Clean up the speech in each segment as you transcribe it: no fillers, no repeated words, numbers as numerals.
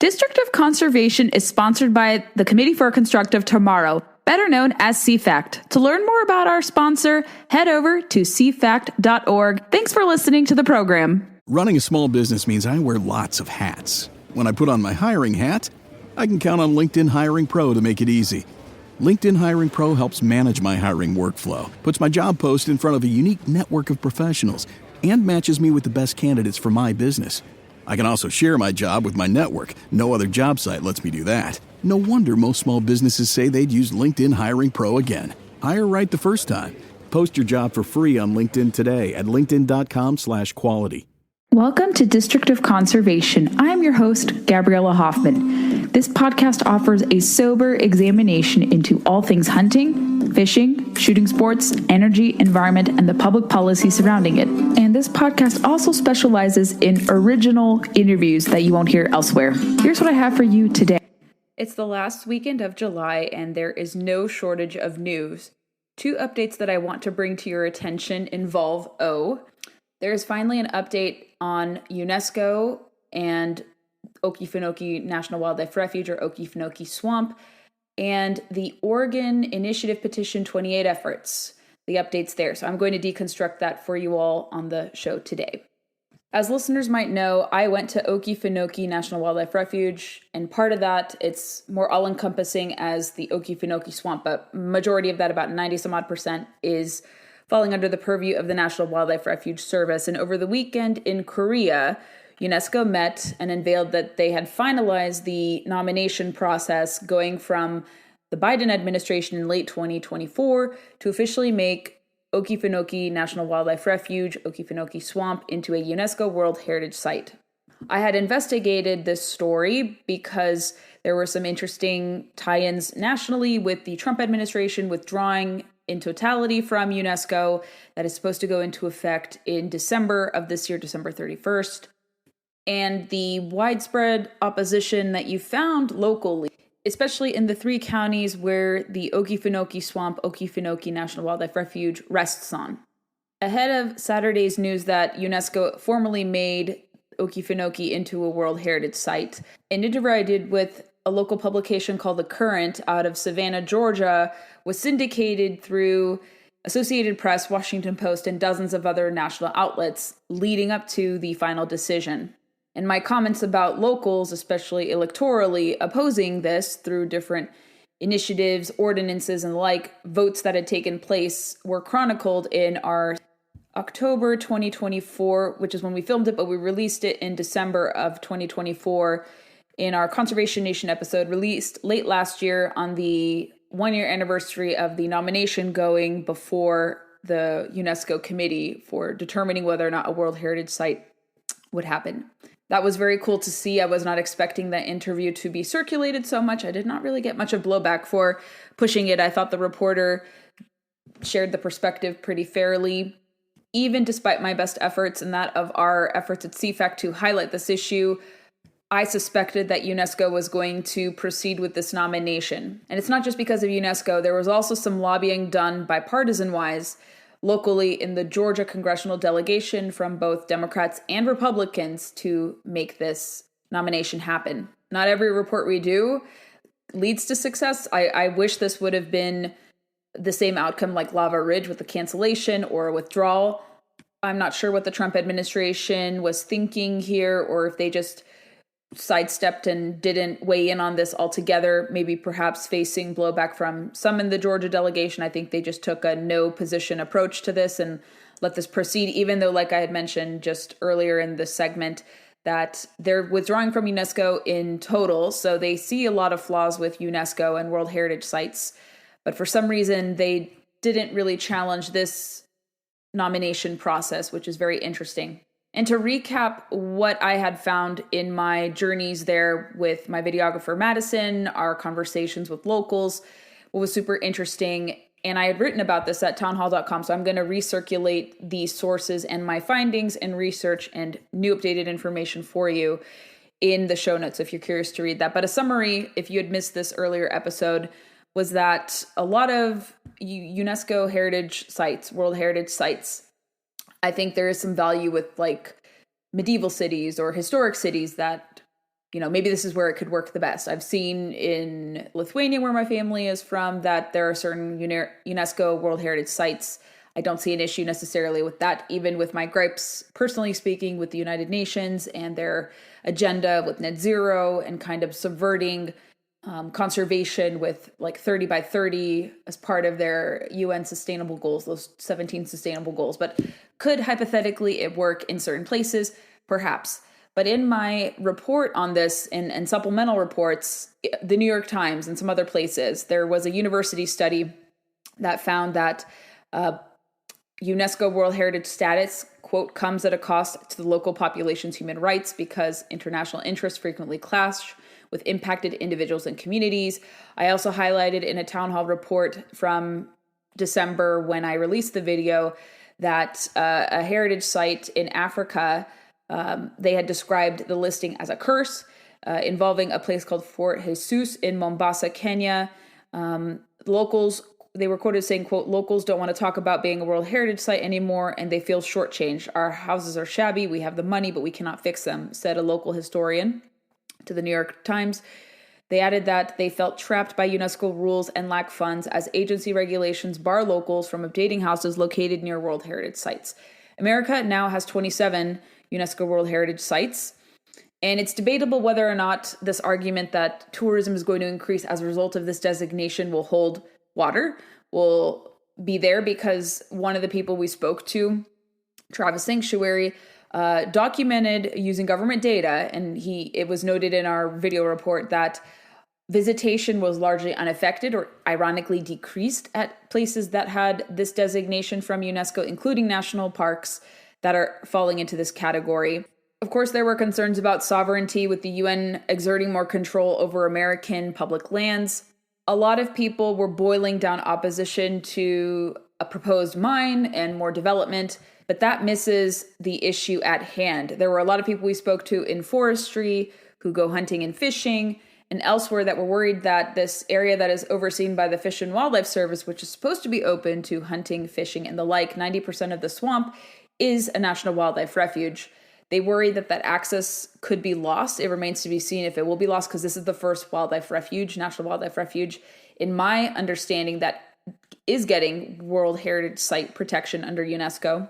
District of Conservation is sponsored by the Committee for a Constructive Tomorrow, better known as CFACT. To learn more about our sponsor, head over to cfact.org. Thanks for listening to the program. Running a small business means I wear lots of hats. When I put on my hiring hat, I can count on LinkedIn Hiring Pro to make it easy. LinkedIn Hiring Pro helps manage my hiring workflow, puts my job post in front of a unique network of professionals, and matches me with the best candidates for my business. I can also share my job with my network. No other job site lets me do that. No wonder most small businesses say they'd use LinkedIn Hiring Pro again. Hire right the first time. Post your job for free on LinkedIn today at linkedin.com/quality. Welcome to District of Conservation. I am your host, Gabriella Hoffman. This podcast offers a sober examination into all things hunting, fishing, shooting sports, energy, environment, and the public policy surrounding it. And this podcast also specializes in original interviews that you won't hear elsewhere. Here's what I have for you today. It's the last weekend of July, and there is no shortage of news. Two updates that I want to bring to your attention involve there is finally an update on UNESCO and Okefenokee National Wildlife Refuge, or Okefenokee Swamp, and the Oregon Initiative Petition 28 efforts, the updates there. So I'm going to deconstruct that for you all on the show today. As listeners might know, I went to Okefenokee National Wildlife Refuge, and part of that, it's more all-encompassing as the Okefenokee Swamp, but majority of that, about 90-some-odd%, is falling under the purview of the National Wildlife Refuge Service. And over the weekend in Korea, UNESCO met and unveiled that they had finalized the nomination process going from the Biden administration in late 2024 to officially make Okefenokee National Wildlife Refuge, Okefenokee Swamp, into a UNESCO World Heritage Site. I had investigated this story because there were some interesting tie-ins nationally with the Trump administration withdrawing in totality from UNESCO that is supposed to go into effect in December of this year, December 31st. And the widespread opposition that you found locally, especially in the three counties where the Okefenokee Swamp, Okefenokee National Wildlife Refuge rests on. Ahead of Saturday's news that UNESCO formally made Okefenokee into a World Heritage Site, an interview I did with a local publication called The Current out of Savannah, Georgia, was syndicated through Associated Press, Washington Post, and dozens of other national outlets leading up to the final decision. And my comments about locals, especially electorally, opposing this through different initiatives, ordinances, and the like, votes that had taken place were chronicled in our October 2024, which is when we filmed it, but we released it in December of 2024 in our Conservation Nation episode released late last year on the one-year anniversary of the nomination going before the UNESCO committee for determining whether or not a World Heritage Site would happen. That was very cool to see. I was not expecting that interview to be circulated so much. I did not really get much of blowback for pushing it. I thought the reporter shared the perspective pretty fairly, even despite my best efforts and that of our efforts at CFACT to highlight this issue. I suspected that UNESCO was going to proceed with this nomination. And it's not just because of UNESCO. There was also some lobbying done bipartisan-wise locally in the Georgia congressional delegation from both Democrats and Republicans to make this nomination happen. Not every report we do leads to success. I wish this would have been the same outcome like Lava Ridge with the cancellation or withdrawal. I'm not sure what the Trump administration was thinking here, or if they just sidestepped and didn't weigh in on this altogether, maybe perhaps facing blowback from some in the Georgia delegation. I think they just took a no position approach to this and let this proceed, even though, like I had mentioned just earlier in the segment, that they're withdrawing from UNESCO in total. So they see a lot of flaws with UNESCO and World Heritage Sites. But for some reason, they didn't really challenge this nomination process, which is very interesting. And to recap what I had found in my journeys there with my videographer, Madison, our conversations with locals, what was super interesting, and I had written about this at townhall.com, so I'm going to recirculate these sources and my findings and research and new updated information for you in the show notes if you're curious to read that. But a summary, if you had missed this earlier episode, was that a lot of UNESCO heritage sites, World Heritage Sites, I think there is some value with like medieval cities or historic cities that maybe this is where it could work the best. I've seen in Lithuania, where my family is from, that there are certain UNESCO World Heritage sites. I don't see an issue necessarily with that, even with my gripes, personally speaking, with the United Nations and their agenda with net zero and kind of subverting conservation with like 30 by 30 as part of their UN sustainable goals, those 17 sustainable goals. But could hypothetically it work in certain places? Perhaps. But in my report on this and supplemental reports, the New York Times and some other places, there was a university study that found that UNESCO World Heritage status, quote, comes at a cost to the local population's human rights because international interests frequently clash with impacted individuals and communities. I also highlighted in a town hall report from December when I released the video that a heritage site in Africa, they had described the listing as a curse involving a place called Fort Jesus in Mombasa, Kenya. Locals, they were quoted saying, quote, locals don't want to talk about being a World Heritage Site anymore, and they feel shortchanged. Our houses are shabby, we have the money, but we cannot fix them, said a local historian to the New York Times. They added that they felt trapped by UNESCO rules and lack funds as agency regulations bar locals from updating houses located near World Heritage Sites. America now has 27 UNESCO World Heritage Sites, and it's debatable whether or not this argument that tourism is going to increase as a result of this designation will hold water, will be there, because one of the people we spoke to, Travis Sanctuary, documented using government data, and it was noted in our video report that visitation was largely unaffected or ironically decreased at places that had this designation from UNESCO, including national parks that are falling into this category. Of course, there were concerns about sovereignty, with the UN exerting more control over American public lands. A lot of people were boiling down opposition to a proposed mine and more development, but that misses the issue at hand. There were a lot of people we spoke to in forestry who go hunting and fishing and elsewhere that were worried that this area that is overseen by the Fish and Wildlife Service, which is supposed to be open to hunting, fishing, and the like, 90% of the swamp is a national wildlife refuge. They worry that access could be lost. It remains to be seen if it will be lost, because this is the first wildlife refuge, national wildlife refuge, in my understanding, that is getting World Heritage Site protection under UNESCO.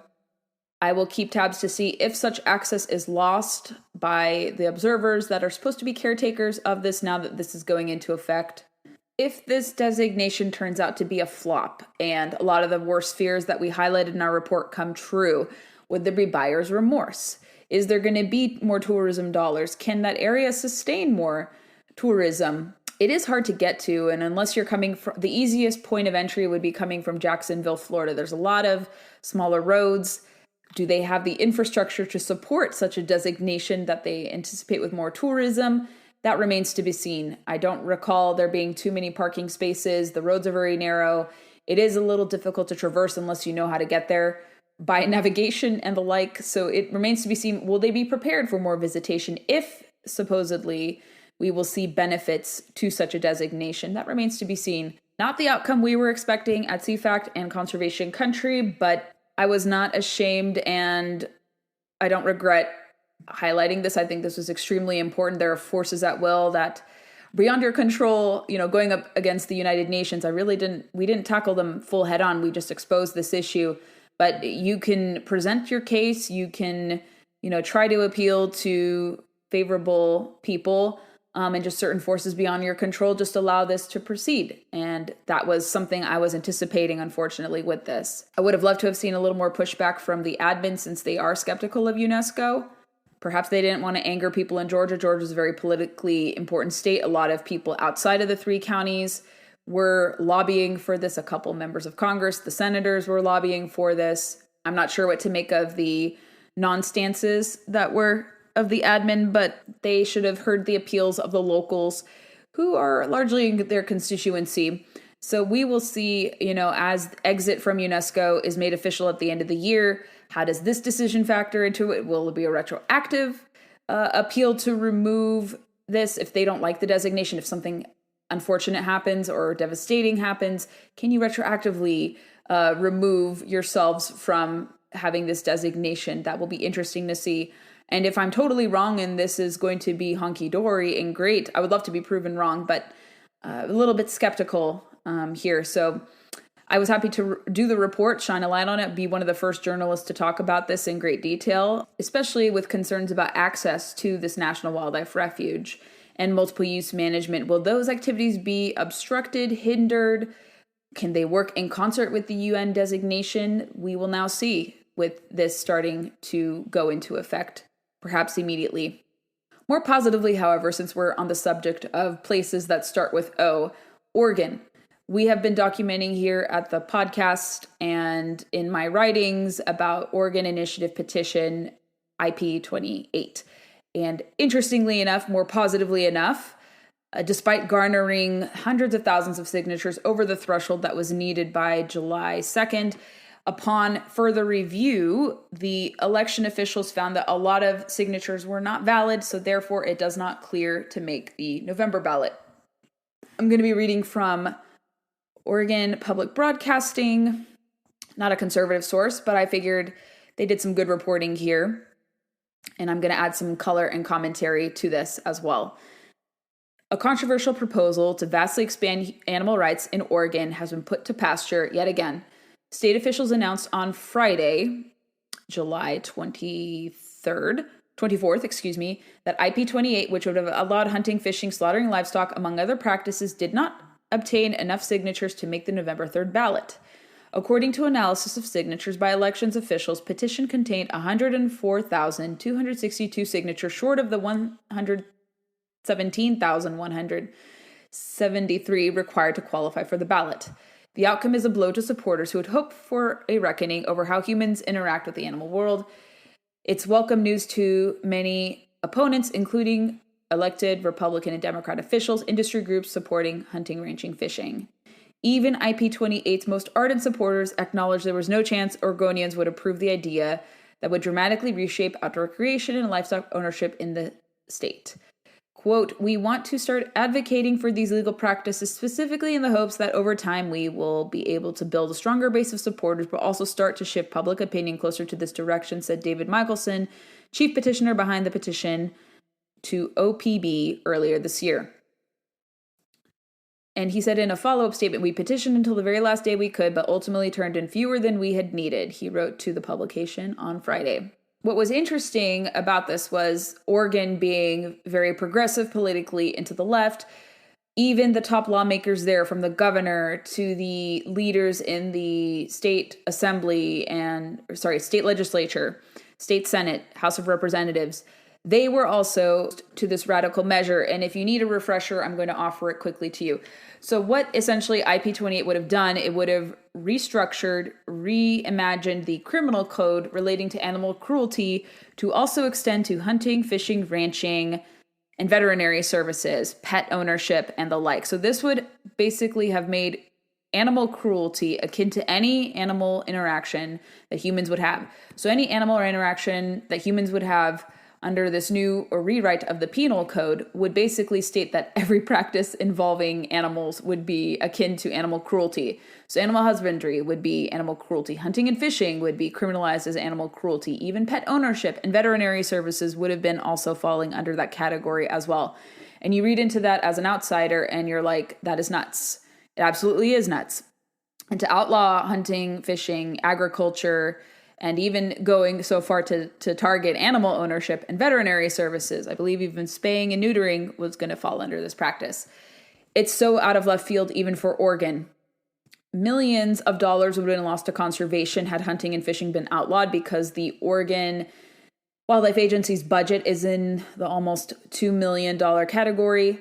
I will keep tabs to see if such access is lost by the observers that are supposed to be caretakers of this now that this is going into effect. If this designation turns out to be a flop and a lot of the worst fears that we highlighted in our report come true, would there be buyer's remorse? Is there going to be more tourism dollars? Can that area sustain more tourism? It is hard to get to, and unless you're coming from, the easiest point of entry would be coming from Jacksonville, Florida. There's a lot of smaller roads. Do they have the infrastructure to support such a designation that they anticipate with more tourism? That remains to be seen. I don't recall there being too many parking spaces. The roads are very narrow. It is a little difficult to traverse unless you know how to get there by navigation and the like. So it remains to be seen, will they be prepared for more visitation if supposedly we will see benefits to such a designation? That remains to be seen. Not the outcome we were expecting at CFACT and Conservation Country, but I was not ashamed, and I don't regret highlighting this. I think this was extremely important. There are forces at will that beyond your control, going up against the United Nations. We didn't tackle them full head on. We just exposed this issue. But you can present your case. You can, try to appeal to favorable people, and just certain forces beyond your control just allow this to proceed. And that was something I was anticipating, unfortunately, with this. I would have loved to have seen a little more pushback from the admin, since they are skeptical of UNESCO. Perhaps they didn't want to anger people in Georgia. Georgia is a very politically important state. A lot of people outside of the 3 counties were lobbying for this. A couple members of Congress, the senators, were lobbying for this. I'm not sure what to make of the non-stances that were of the admin, but they should have heard the appeals of the locals who are largely in their constituency. So we will see, as exit from UNESCO is made official at the end of the year, how does this decision factor into it? Will it be a retroactive appeal to remove this if they don't like the designation? If something unfortunate happens or devastating happens, can you retroactively remove yourselves from having this designation? That will be interesting to see. And if I'm totally wrong and this is going to be hunky-dory and great, I would love to be proven wrong, but a little bit skeptical here. So I was happy to do the report, shine a light on it, be one of the first journalists to talk about this in great detail, especially with concerns about access to this National Wildlife Refuge and multiple use management. Will those activities be obstructed, hindered? Can they work in concert with the UN designation? We will now see, with this starting to go into effect, perhaps immediately. More positively, however, since we're on the subject of places that start with O, Oregon. We have been documenting here at the podcast and in my writings about Oregon Initiative Petition IP28. And interestingly enough, more positively enough, despite garnering hundreds of thousands of signatures over the threshold that was needed by July 2nd, upon further review, the election officials found that a lot of signatures were not valid, so therefore it does not clear to make the November ballot. I'm going to be reading from Oregon Public Broadcasting, not a conservative source, but I figured they did some good reporting here, and I'm going to add some color and commentary to this as well. A controversial proposal to vastly expand animal rights in Oregon has been put to pasture yet again. State officials announced on Friday, July 24th, that IP28, which would have allowed hunting, fishing, slaughtering livestock, among other practices, did not obtain enough signatures to make the November 3rd ballot. According to analysis of signatures by elections officials, petition contained 104,262 signatures, short of the 117,173 required to qualify for the ballot. The outcome is a blow to supporters who had hoped for a reckoning over how humans interact with the animal world. It's welcome news to many opponents, including elected Republican and Democrat officials, industry groups supporting hunting, ranching, fishing. Even IP28's most ardent supporters acknowledged there was no chance Oregonians would approve the idea that would dramatically reshape outdoor recreation and livestock ownership in the state. Quote, "We want to start advocating for these legal practices specifically in the hopes that over time we will be able to build a stronger base of supporters, but also start to shift public opinion closer to this direction," said David Michelson, chief petitioner behind the petition to OPB earlier this year. And he said in a follow-up statement, "We petitioned until the very last day we could, but ultimately turned in fewer than we had needed," he wrote to the publication on Friday. What was interesting about this was Oregon being very progressive politically and to the left. Even the top lawmakers there, from the governor to the leaders in the state legislature, state senate, House of Representatives, they were also to this radical measure. And if you need a refresher, I'm going to offer it quickly to you. So what essentially IP28 would have done, it would have restructured, reimagined the criminal code relating to animal cruelty to also extend to hunting, fishing, ranching, and veterinary services, pet ownership, and the like. So this would basically have made animal cruelty akin to any animal interaction that humans would have. So any animal or interaction that humans would have under this new or rewrite of the penal code would basically state that every practice involving animals would be akin to animal cruelty. So animal husbandry would be animal cruelty. Hunting and fishing would be criminalized as animal cruelty. Even pet ownership and veterinary services would have been also falling under that category as well. And you read into that as an outsider and you're like, that is nuts. It absolutely is nuts. And to outlaw hunting, fishing, agriculture, and even going so far to target animal ownership and veterinary services. I believe even spaying and neutering was going to fall under this practice. It's so out of left field even for Oregon. Millions of dollars would have been lost to conservation had hunting and fishing been outlawed, because the Oregon Wildlife Agency's budget is in the almost $2 million category.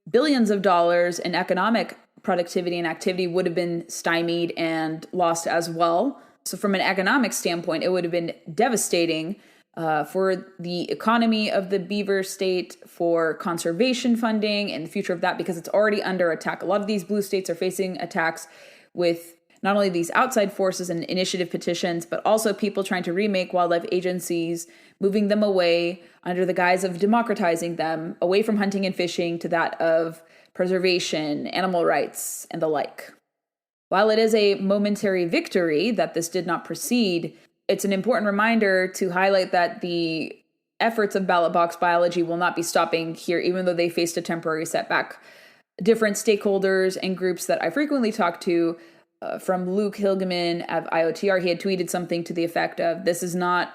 Billions of dollars in economic productivity and activity would have been stymied and lost as well. So from an economic standpoint, it would have been devastating for the economy of the beaver state, for conservation funding and the future of that, because it's already under attack. A lot of these blue states are facing attacks with not only these outside forces and initiative petitions, but also people trying to remake wildlife agencies, moving them away under the guise of democratizing them, away from hunting and fishing to that of preservation, animal rights, and the like. While it is a momentary victory that this did not proceed, it's an important reminder to highlight that the efforts of ballot box biology will not be stopping here, even though they faced a temporary setback. Different stakeholders and groups that I frequently talk to, from Luke Hilgeman of IOTR, he had tweeted something to the effect of, this is not,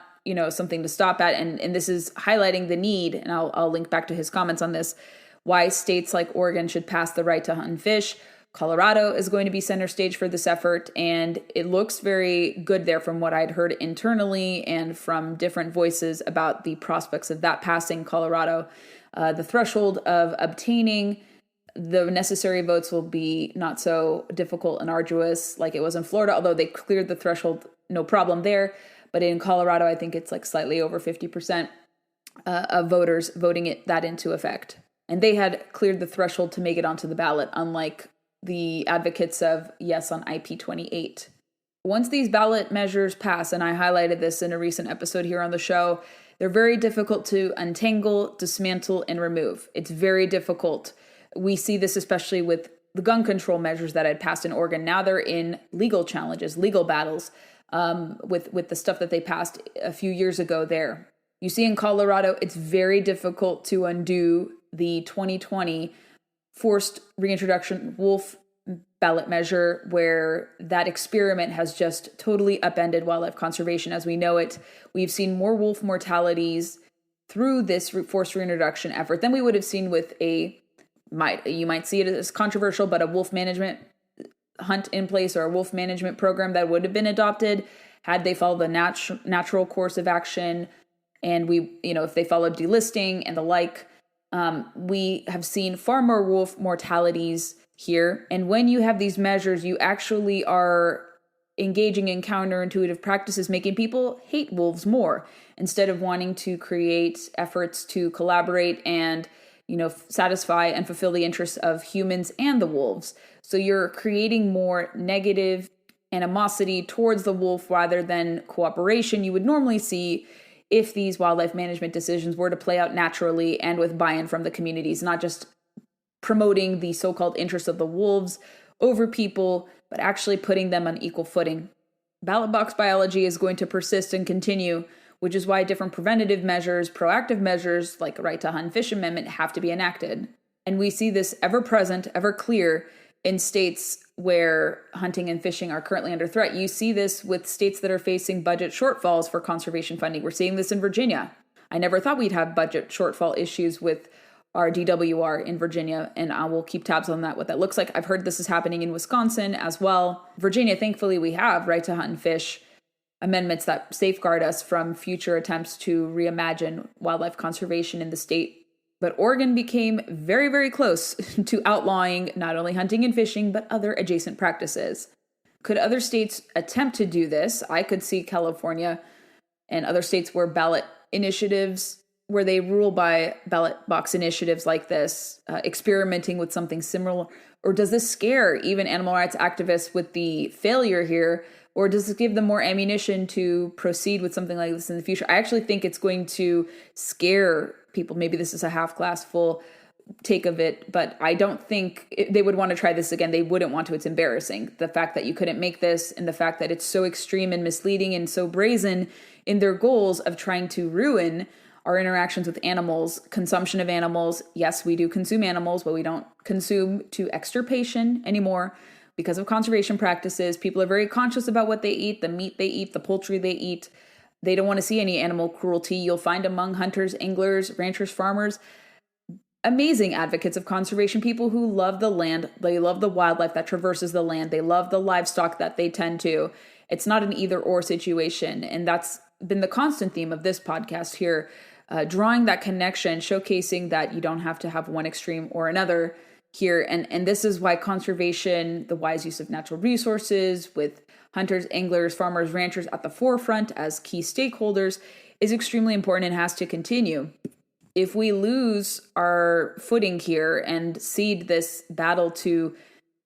something to stop at. And this is highlighting the need, and I'll link back to his comments on this, why states like Oregon should pass the right to hunt and fish. Colorado is going to be center stage for this effort, and it looks very good there from what I'd heard internally and from different voices about the prospects of that passing Colorado. The threshold of obtaining the necessary votes will be not so difficult and arduous like it was in Florida, although they cleared the threshold, no problem there. But in Colorado, I think it's like slightly over 50% of voters voting that into effect. And they had cleared the threshold to make it onto the ballot, unlike the advocates of yes on IP28. Once these ballot measures pass, and I highlighted this in a recent episode here on the show, they're very difficult to untangle, dismantle, and remove. It's very difficult. We see this especially with the gun control measures that had passed in Oregon. Now they're in legal challenges, legal battles with the stuff that they passed a few years ago there. You see in Colorado, it's very difficult to undo the 2020 forced reintroduction wolf ballot measure, where that experiment has just totally upended wildlife conservation as we know it. We've seen more wolf mortalities through this forced reintroduction effort than we would have seen with you might see it as controversial, but a wolf management hunt in place or a wolf management program that would have been adopted had they followed the natural course of action. And if they followed delisting and the like, we have seen far more wolf mortalities here. And when you have these measures, you actually are engaging in counterintuitive practices, making people hate wolves more, instead of wanting to create efforts to collaborate and, satisfy and fulfill the interests of humans and the wolves. So you're creating more negative animosity towards the wolf rather than cooperation you would normally see if these wildlife management decisions were to play out naturally and with buy-in from the communities, not just promoting the so-called interests of the wolves over people, but actually putting them on equal footing. Ballot box biology is going to persist and continue, which is why different preventative measures, proactive measures like a right to hunt and fish amendment have to be enacted. And we see this ever present, ever clear in states where hunting and fishing are currently under threat. You see this with states that are facing budget shortfalls for conservation funding. We're seeing this in Virginia. I never thought we'd have budget shortfall issues with our DWR in Virginia, and I will keep tabs on that, what that looks like. I've heard this is happening in Wisconsin as well. Virginia, thankfully, we have right to hunt and fish amendments that safeguard us from future attempts to reimagine wildlife conservation in the state. But Oregon became very, very close to outlawing not only hunting and fishing, but other adjacent practices. Could other states attempt to do this? I could see California and other states where ballot initiatives, where they rule by ballot box initiatives like this, experimenting with something similar. Or does this scare even animal rights activists with the failure here? Or does it give them more ammunition to proceed with something like this in the future? I actually think it's going to scare people. Maybe this is a half glass full take of it, but I don't think they would want to try this again. They wouldn't want to. It's embarrassing. The fact that you couldn't make this, and the fact that it's so extreme and misleading and so brazen in their goals of trying to ruin our interactions with animals, consumption of animals. Yes, we do consume animals, but we don't consume to extirpation anymore because of conservation practices. People are very conscious about what they eat, the meat they eat, the poultry they eat. They don't want to see any animal cruelty. You'll find among hunters, anglers, ranchers, farmers, amazing advocates of conservation, people who love the land. They love the wildlife that traverses the land. They love the livestock that they tend to. It's not an either or situation. And that's been the constant theme of this podcast here, drawing that connection, showcasing that you don't have to have one extreme or another here. And this is why conservation, the wise use of natural resources with hunters, anglers, farmers, ranchers at the forefront as key stakeholders is extremely important and has to continue. If we lose our footing here and cede this battle to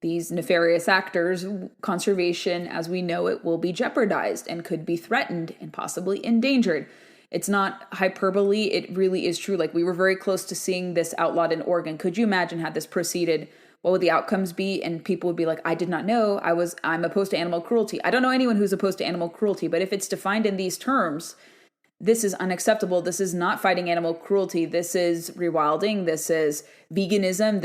these nefarious actors, conservation as we know it will be jeopardized and could be threatened and possibly endangered. It's not hyperbole. It really is true. Like, we were very close to seeing this outlawed in Oregon. Could you imagine had this proceeded? What would the outcomes be? And people would be like, I did not know. I'm opposed to animal cruelty. I don't know anyone who's opposed to animal cruelty, but if it's defined in these terms, this is unacceptable. This is not fighting animal cruelty. This is rewilding. This is veganism.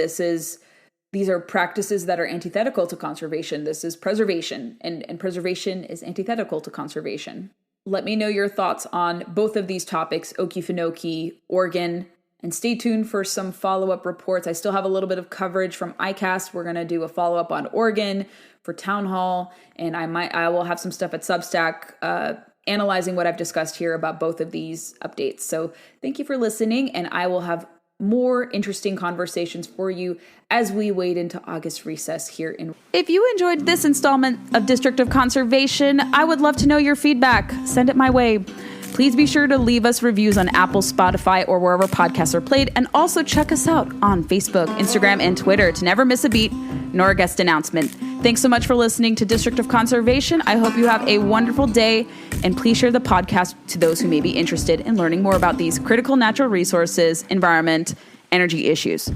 These are practices that are antithetical to conservation. This is preservation, and preservation is antithetical to conservation. Let me know your thoughts on both of these topics, Okefenokee, Oregon, and stay tuned for some follow-up reports. I still have a little bit of coverage from ICAST. We're going to do a follow-up on Oregon for Town Hall, and I will have some stuff at Substack analyzing what I've discussed here about both of these updates. So thank you for listening, and I will have more interesting conversations for you as we wade into August recess here in. If you enjoyed this installment of District of Conservation, I would love to know your feedback. Send it my way. Please be sure to leave us reviews on Apple, Spotify, or wherever podcasts are played, and also check us out on Facebook, Instagram, and Twitter to never miss a beat nor a guest announcement. Thanks so much for listening to District of Conservation. I hope you have a wonderful day, and please share the podcast to those who may be interested in learning more about these critical natural resources, environment, energy issues.